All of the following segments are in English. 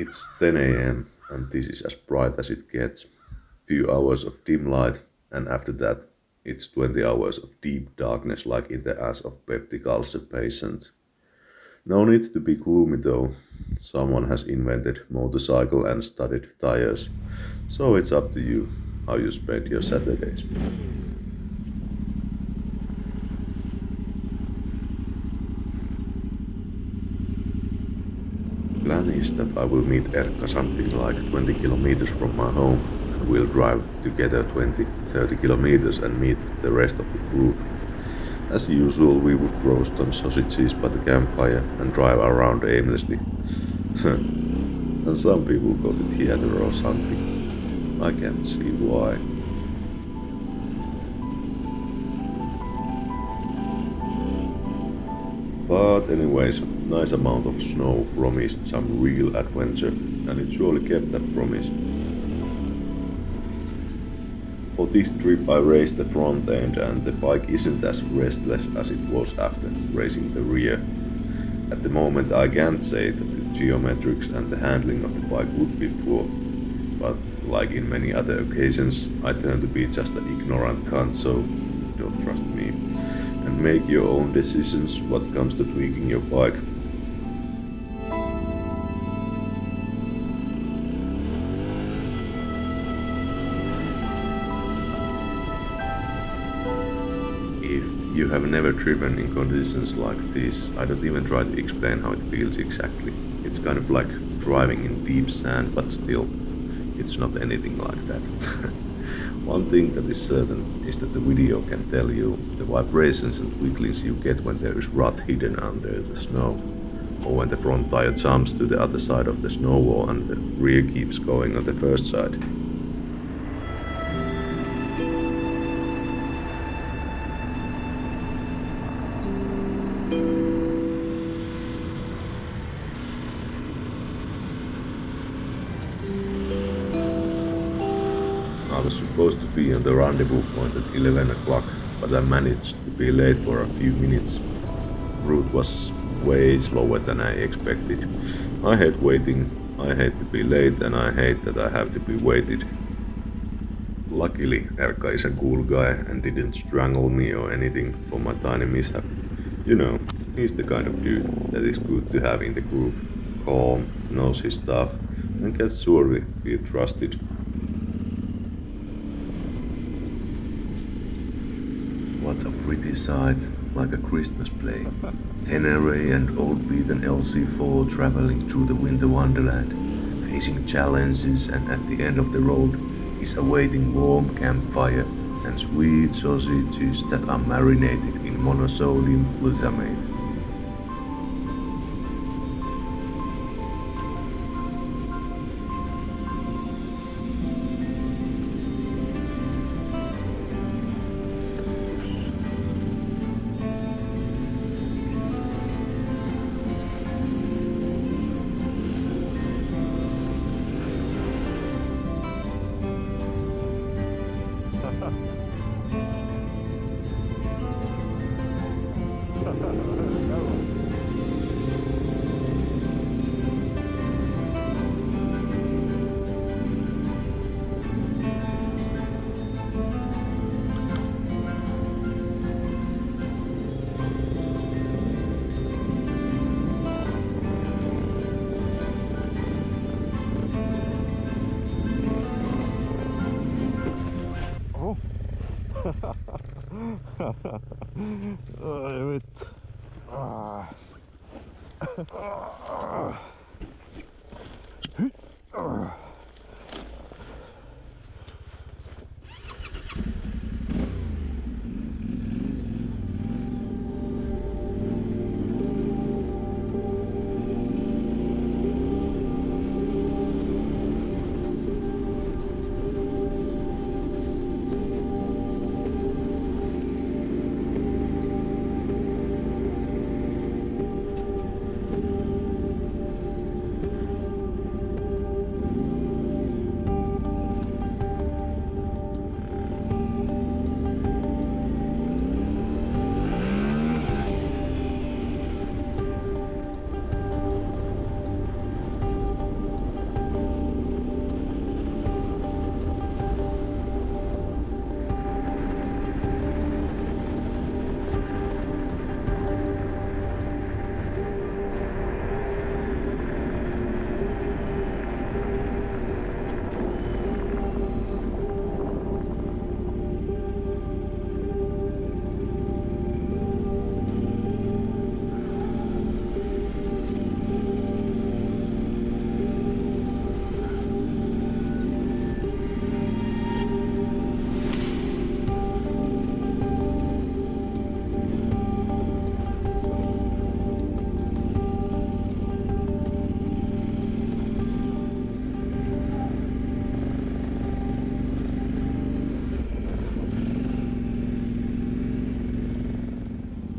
It's 10 a.m. and this is as bright as it gets. Few hours of dim light, and after that, it's 20 hours of deep darkness like in the ass of peptic ulcer patient. No need to be gloomy though. Someone has invented motorcycle and studied tires. So it's up to you how you spend your Saturdays. Plan is that I will meet Erkka something like 20 kilometers from my home and we'll drive together 20-30 kilometers and meet the rest of the group. As usual, we would roast some sausages by the campfire and drive around aimlessly. And some people go to theater or something. I can't see why. But anyways, nice amount of snow promised some real adventure, and it surely kept that promise. For this trip I raised the front end and the bike isn't as restless as it was after raising the rear. At the moment I can't say that the geometrics and the handling of the bike would be poor, but like in many other occasions I turn to be just an ignorant cunt, so don't trust me. And make your own decisions what comes to tweaking your bike. If you have never driven in conditions like this, I don't even try to explain how it feels exactly. It's kind of like driving in deep sand, but still, it's not anything like that. One thing that is certain is that the video can tell you the vibrations and wigglings you get when there is rut hidden under the snow, or when the front tire jumps to the other side of the snow wall and the rear keeps going on the first side. I was supposed to be on the rendezvous point at 11 o'clock, but I managed to be late for a few minutes. Route was way slower than I expected. I hate waiting, I hate to be late, and I hate that I have to be waited. Luckily, Erkka is a cool guy and didn't strangle me or anything for my tiny mishap. You know, he's the kind of dude that is good to have in the group. Calm, knows his stuff, and can surely be trusted. What a pretty sight, like a Christmas play. Tenere and old beaten LC4 traveling through the winter wonderland, facing challenges, and at the end of the road is awaiting warm campfire and sweet sausages that are marinated in monosodium glutamate. Ai vittu.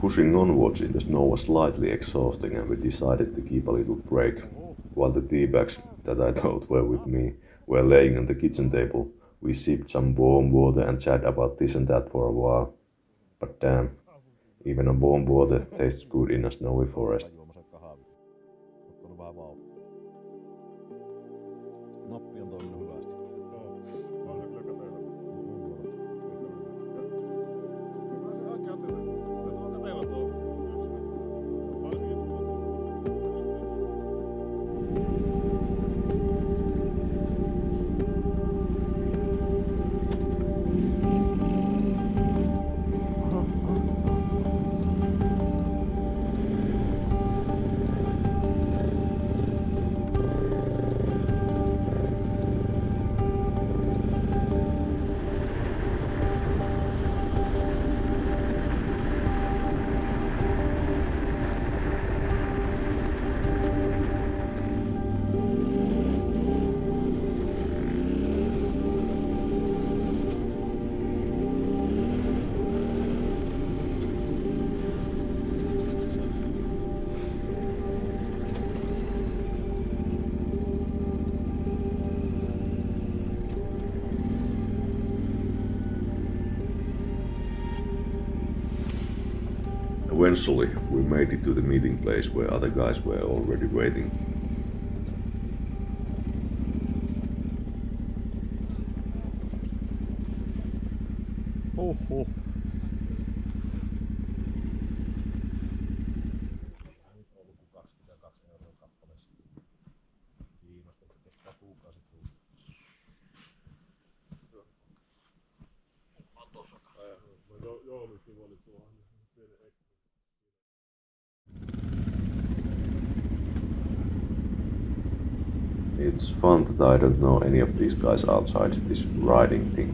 Pushing onwards in the snow was slightly exhausting and we decided to keep a little break. While the tea bags that I thought were with me were laying on the kitchen table, we sipped some warm water and chatted about this and that for a while. But damn, even a warm water tastes good in a snowy forest. Nappi on toiminut hyvästi. Eventually, we made it to the meeting place where other guys were already waiting. Huhhuh. It's fun that I don't know any of these guys outside this riding thing.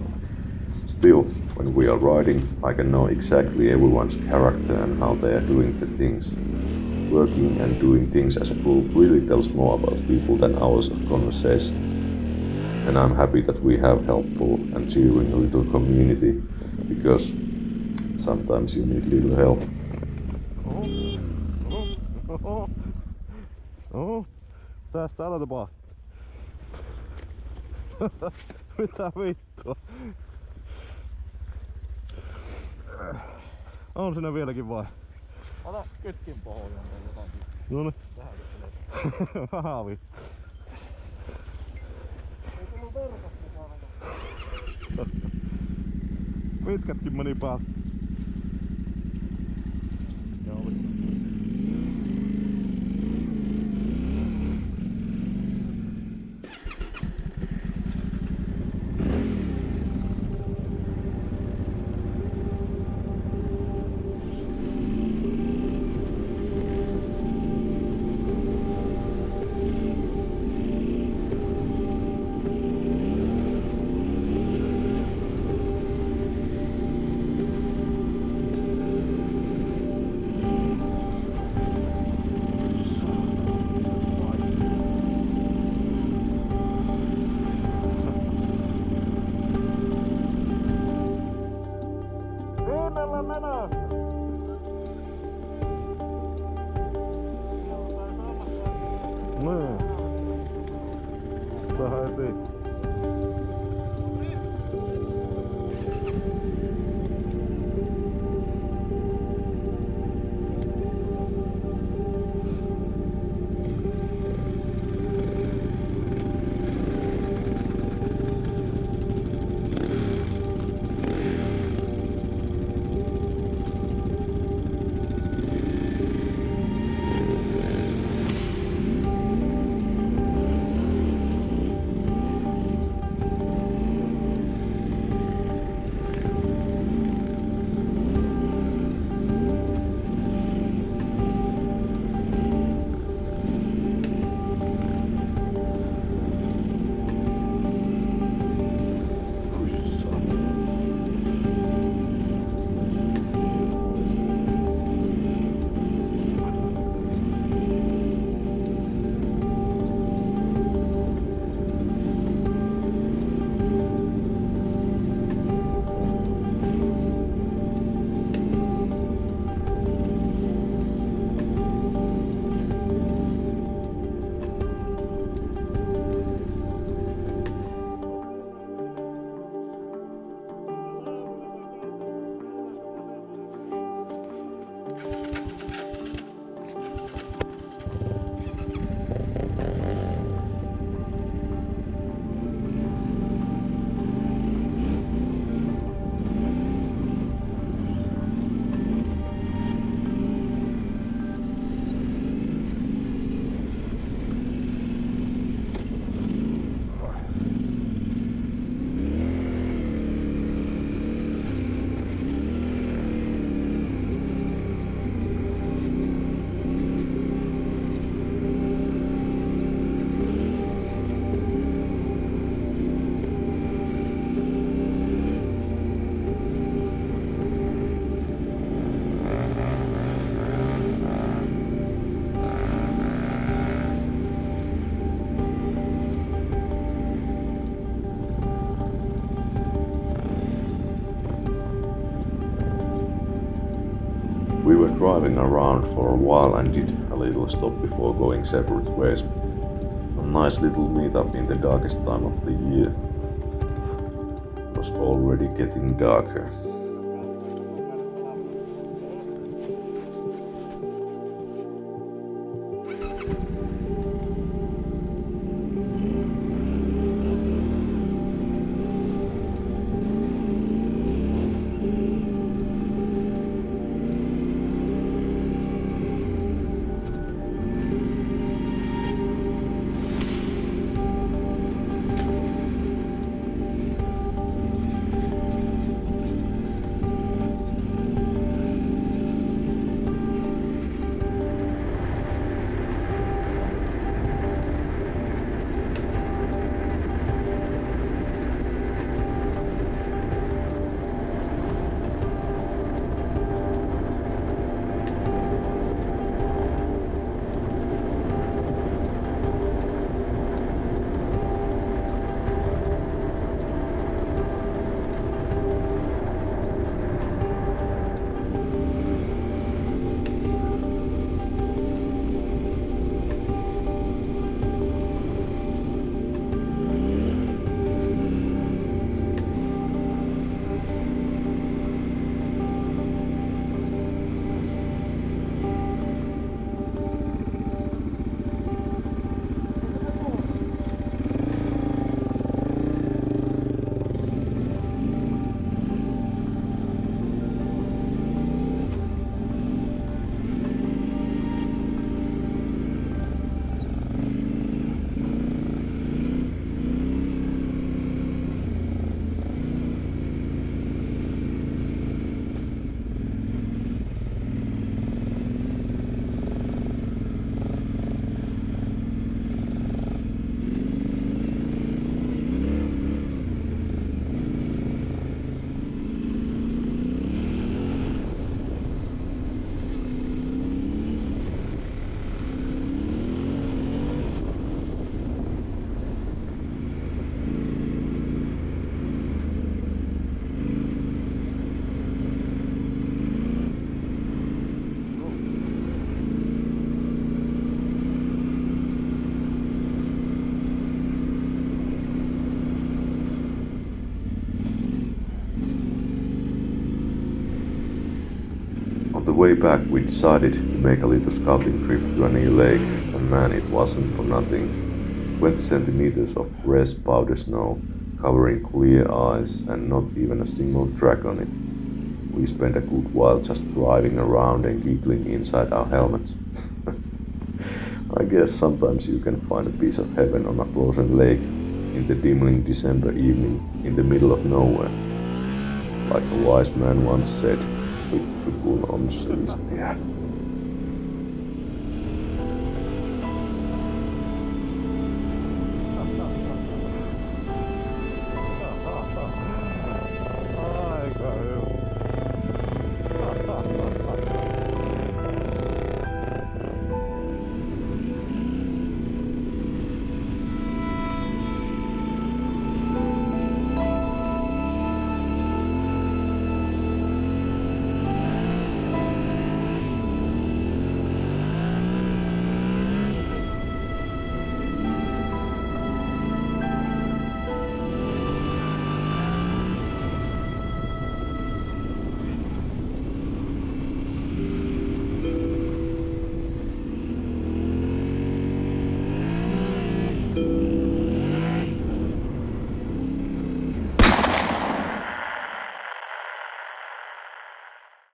Still, when we are riding, I can know exactly everyone's character and how they are doing the things. Working and doing things as a group really tells more about people than hours of conversation. And I'm happy that we have helpful and cheering a little community, because sometimes you need little help. Tästä aloita vaan. Mitä vittua? On siinä vieläkin vai? Ota kytkin pohjaan tai jotakin. Noniin. Vähän jos Vähän vittu. ei tullut verkot mukana. Pitkätkin meni päälle. Joo, Niin. Sitä heti. were driving around for a while and did a little stop before going separate ways. A nice little meetup in the darkest time of the year. It was already getting darker. On the way back, we decided to make a little scouting trip to a new lake, and man, it wasn't for nothing. 20 centimeters of fresh powder snow, covering clear ice, and not even a single track on it. We spent a good while just driving around and giggling inside our helmets. I guess sometimes you can find a piece of heaven on a frozen lake in the dimming December evening in the middle of nowhere. Like a wise man once said, vittu kun on siistiä.